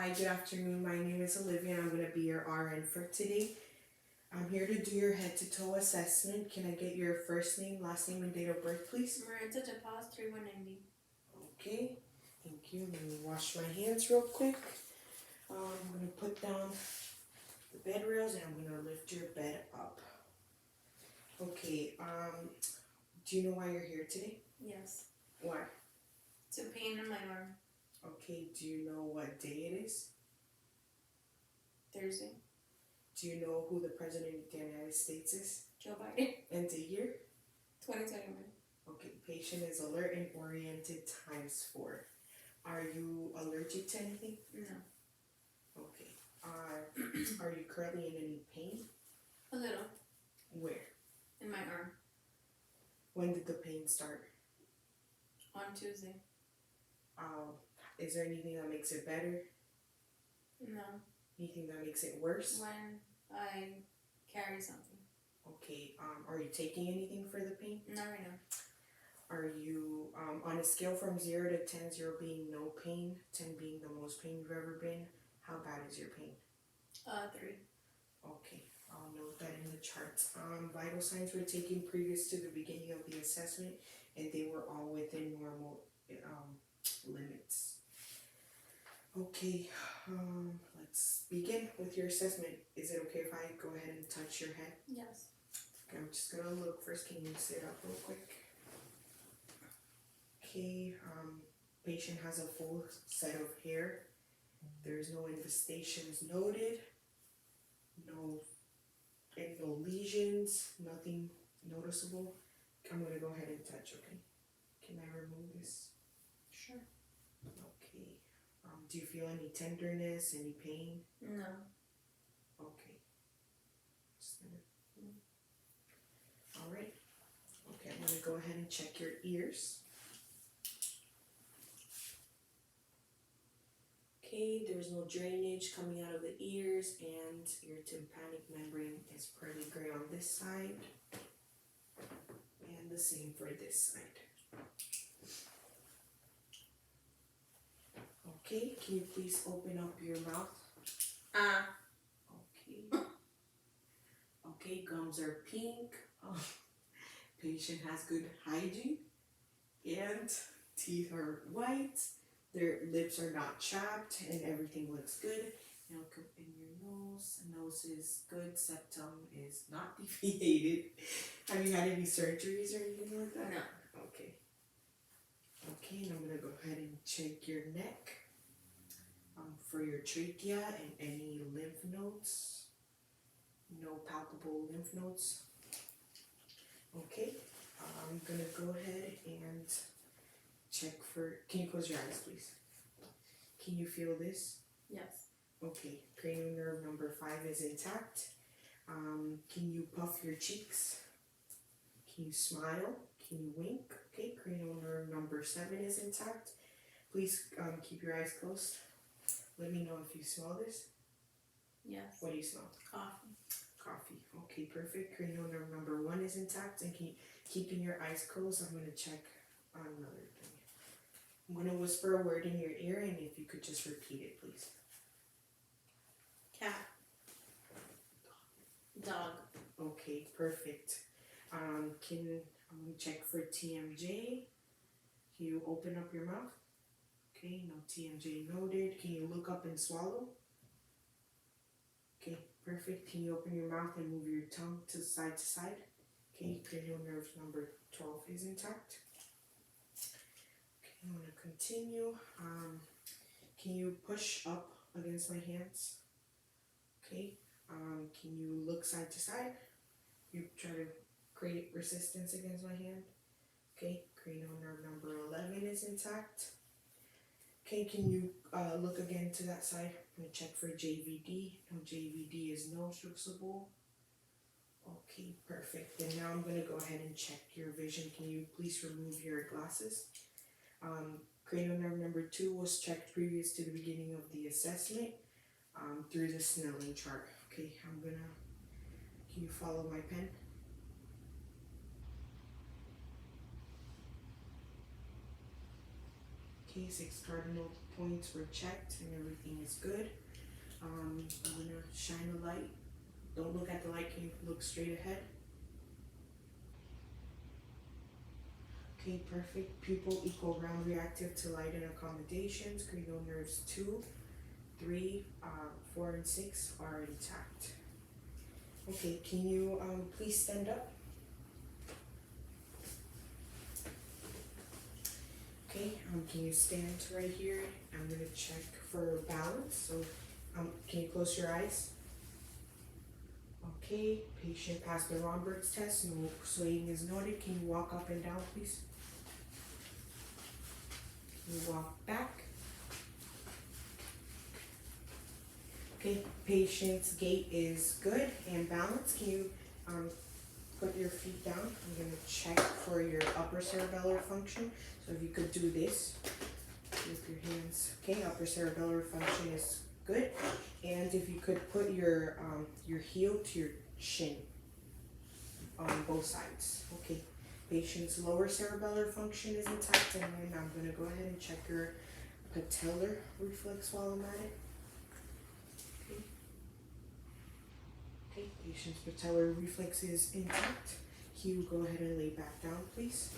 Hi, good afternoon. My name is Olivia and I'm going to be your RN for today. I'm here to do your head to toe assessment. Can I get your first name, last name, and date of birth, please? Marita DePaz, 3190. Okay, thank you. Let me wash my hands real quick. I'm going to put down the bed rails and I'm going to lift your bed up. Okay, do you know why you're here today? Yes. Why? To pain in my arm. Okay, do you know what day it is? Thursday. Do you know who the President of the United States is? Joe Biden. And the year? 2021. Okay, patient is alert and oriented ×4. Are you allergic to anything? No. Okay. Are you currently in any pain? A little. Where? In my arm. When did the pain start? On Tuesday. Is there anything that makes it better? No. Anything that makes it worse? When I carry something. Okay. Are you taking anything for the pain? Not right now. Are you on a scale from 0 to 10, 0 being no pain, 10 being the most pain you've ever been? How bad is your pain? 3. Okay, I'll note that in the charts. Vital signs were taken previous to the beginning of the assessment, and they were all within normal limits. Okay, let's begin with your assessment. Is it okay if I go ahead and touch your head? Yes. Okay, I'm just gonna look first. Can you sit up real quick? Okay, patient has a full set of hair. There's no infestations noted. No lesions, nothing noticeable. I'm gonna go ahead and touch, okay? Can I remove this? Sure. Okay. Do you feel any tenderness, any pain? No. Okay. Just gonna... Alright. Okay, I'm gonna go ahead and check your ears. Okay, there's no drainage coming out of the ears, and your tympanic membrane is pearly gray on this side, and the same for this side. Okay, can you please open up your mouth? Okay. Okay, gums are pink. Patient has good hygiene, and teeth are white. Their lips are not chapped, and everything looks good. Now come in your nose. Nose is good. Septum is not deviated. Have you had any surgeries or anything like that? No. Okay. Okay, and I'm gonna go ahead and check your neck for your trachea and any lymph nodes. No palpable lymph nodes. Okay, I'm gonna go ahead and check for, can you close your eyes please? Can you feel this? Yes. Okay, cranial nerve number 5 is intact. Can you puff your cheeks? Can you smile? Can you wink? Okay, cranial nerve number 7 is intact. Please keep your eyes closed. Let me know if you smell this. Yes. What do you smell? Coffee. Coffee. Okay, perfect. Cranial nerve number 1 is intact, and keeping your eyes closed, I'm going to check another thing. I'm going to whisper a word in your ear, and if you could just repeat it, please. Cat. Dog. Okay, perfect. I'm going to check for TMJ. Can you open up your mouth? Okay, no TMJ noted. Can you look up and swallow? Okay, perfect. Can you open your mouth and move your tongue to side? Okay, cranial nerve number 12 is intact. Okay, I'm going to continue. Can you push up against my hands? Okay, can you look side to side? You try to create resistance against my hand. Okay, cranial nerve number 11 is intact. Okay, can you look again to that side? I'm going to check for JVD. No, JVD is noticeable. Okay, perfect. And now I'm going to go ahead and check your vision. Can you please remove your glasses? Cranial nerve number 2 was checked previous to the beginning of the assessment through the Snelling chart. Okay, can you follow my pen? Okay, 6 cardinal points were checked and everything is good. I'm gonna shine a light. Don't look at the light, can you look straight ahead? Okay, perfect. Pupil equal round reactive to light and accommodations. Cranial nerves 2, 3, 4, and 6 are intact. Okay, can you please stand up? Okay, can you stand right here? I'm gonna check for balance. So, can you close your eyes? Okay, patient passed the Romberg's test. No swaying is noted. Can you walk up and down, please? You walk back. Okay, patient's gait is good and balanced. Can you put your feet down? I'm gonna check for your upper cerebellar function. So if you could do this with your hands. Okay, upper cerebellar function is good. And if you could put your heel to your shin on both sides. Okay. Patient's lower cerebellar function is intact, and then I'm gonna go ahead and check your patellar reflex while I'm at it. Okay. Okay, patient's patellar reflex is intact. Can you go ahead and lay back down, please?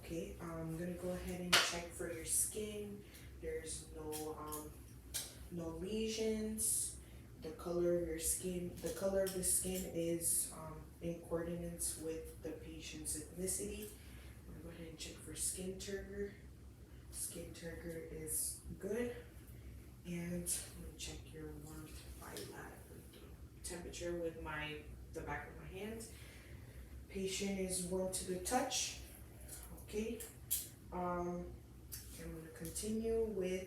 Okay, I'm gonna go ahead and check for your skin. There's no lesions. The color of your skin, the color of the skin is in coordinates with the patient's ethnicity. I'm gonna go ahead and check for skin turgor. Skin turgor is good. And I'm gonna check your warmth temperature with the back of my hand. Patient is warm to the touch. Okay. I'm gonna continue with,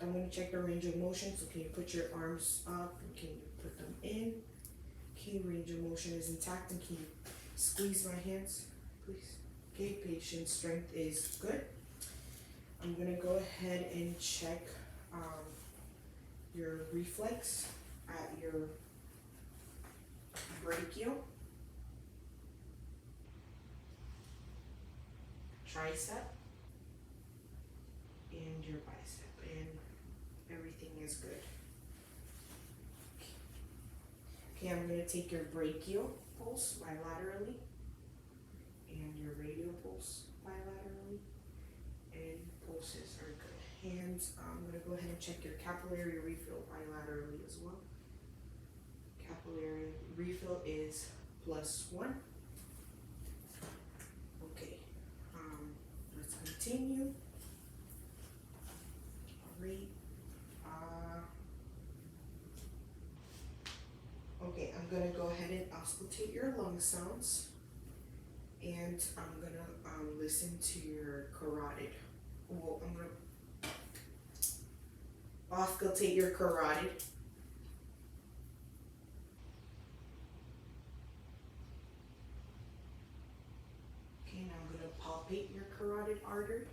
I'm gonna check the range of motion, so can you put your arms up and can you put them in? Okay, range of motion is intact, and can you squeeze my hands, please? Okay, patient strength is good. I'm gonna go ahead and check your reflex at your brachial, tricep, and your bicep, and everything is good. Okay, I'm gonna take your brachial pulse bilaterally and your radial pulse bilaterally, and pulses are good. Hands, I'm gonna go ahead and check your capillary refill bilaterally as well. Capillary refill is +1. Okay, let's continue. Alright. Okay, I'm gonna go ahead and auscultate your lung sounds, and I'm gonna listen to your carotid. Well, I'm gonna auscultate your carotid. Okay, now I'm gonna palpate your carotid artery.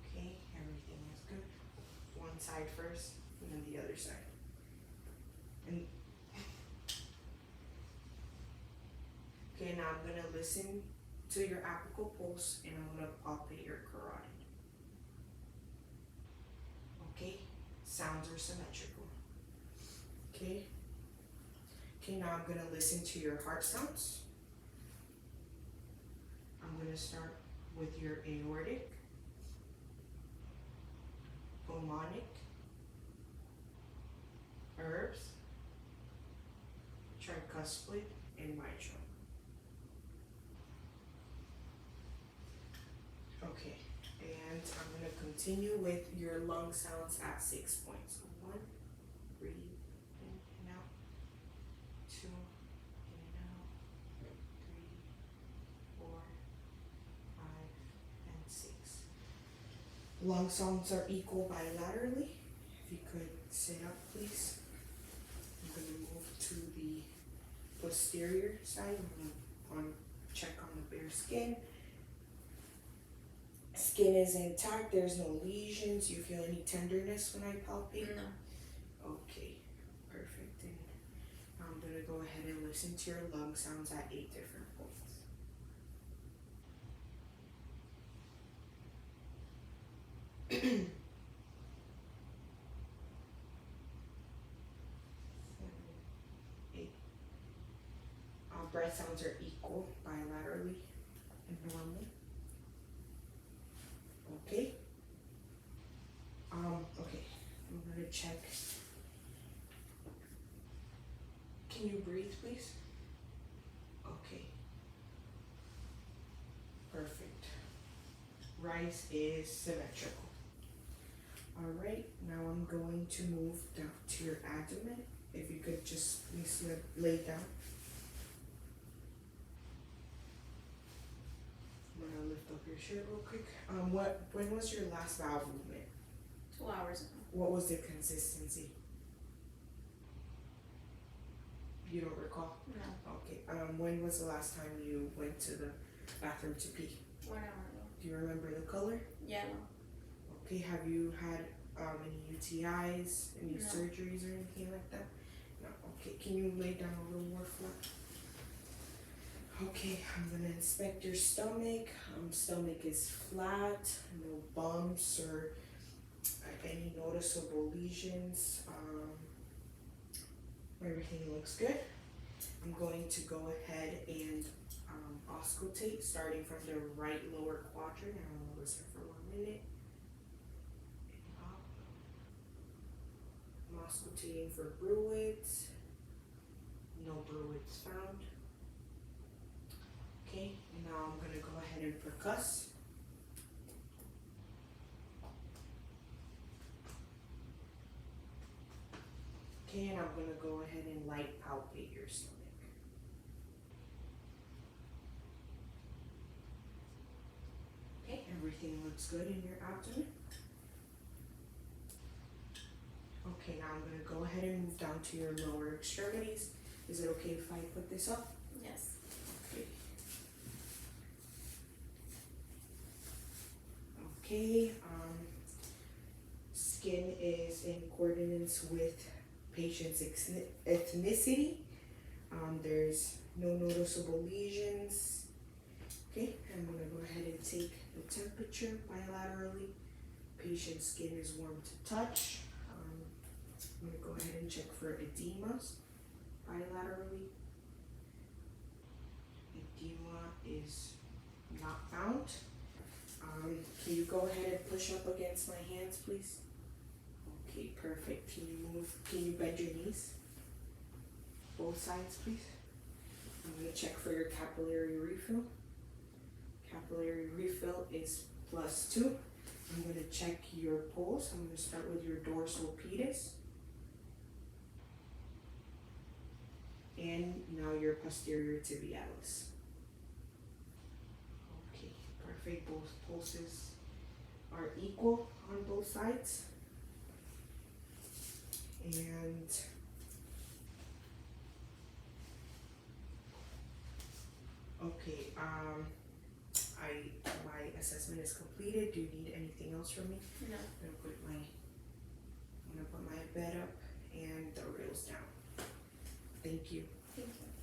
Okay, everything is good. One side first, and then the other side. And okay, now I'm gonna listen to your apical pulse, and I'm gonna palpate your carotid. Okay, sounds are symmetrical. Okay. Okay, now I'm gonna listen to your heart sounds. I'm gonna start with your aortic, pulmonic, herbs, tricuspid, and mitral. Okay, and I'm gonna continue with your lung sounds at 6 points. So 1, breathe in and out. 2, in and out. 3, 4, 5, and 6. Lung sounds are equal bilaterally. If you could sit up, please. I'm gonna move to the posterior side. I'm gonna check on the bare skin. Skin is intact, there's no lesions. You feel any tenderness when I palpate? No. Okay, perfect. And I'm gonna go ahead and listen to your lung sounds at 8 different points. Breath sounds are equal bilaterally and normal. Okay. Okay. I'm gonna check. Can you breathe, please? Okay. Perfect. Rise is symmetrical. Alright, now I'm going to move down to your abdomen. If you could just please lay down. I'm gonna lift up your shirt real quick. When was your last bowel movement? 2 hours ago. What was the consistency? You don't recall? No. Okay. When was the last time you went to the bathroom to pee? 1 hour ago. Do you remember the color? Yellow. Okay. Have you had any UTIs, any No. surgeries or anything like that? No. Okay. Can you lay down a little more flat? Okay. I'm gonna inspect your stomach. Stomach is flat. No bumps or any noticeable lesions. Everything looks good. I'm going to go ahead and auscultate starting from the right lower quadrant. I'm gonna listen for 1 minute. And up. I'm auscultating for bruids. No bruids found. Okay, and now I'm gonna go ahead and percuss. Okay, and I'm gonna go ahead and light palpate your stomach. Okay, everything looks good in your abdomen. Okay, now I'm gonna go ahead and move down to your lower extremities. Is it okay if I put this up? Yes. Okay. Okay, skin is in coordinates with patient's ethnicity. There's no noticeable lesions. Okay, I'm gonna go ahead and take the temperature bilaterally. Patient's skin is warm to touch. I'm gonna go ahead and check for edemas bilaterally. Edema is not found. Can you go ahead and push up against my hands, please? Okay, perfect. Can you bend your knees? Both sides, please. I'm gonna check for your capillary refill. Capillary refill is +2. I'm gonna check your pulse. I'm gonna start with your dorsal pedis. And now your posterior tibialis. Okay, perfect. Both pulses are equal on both sides. And okay, my assessment is completed. Do you need anything else from me? No. I'm gonna put my bed up and the rails down. Thank you. Thank you.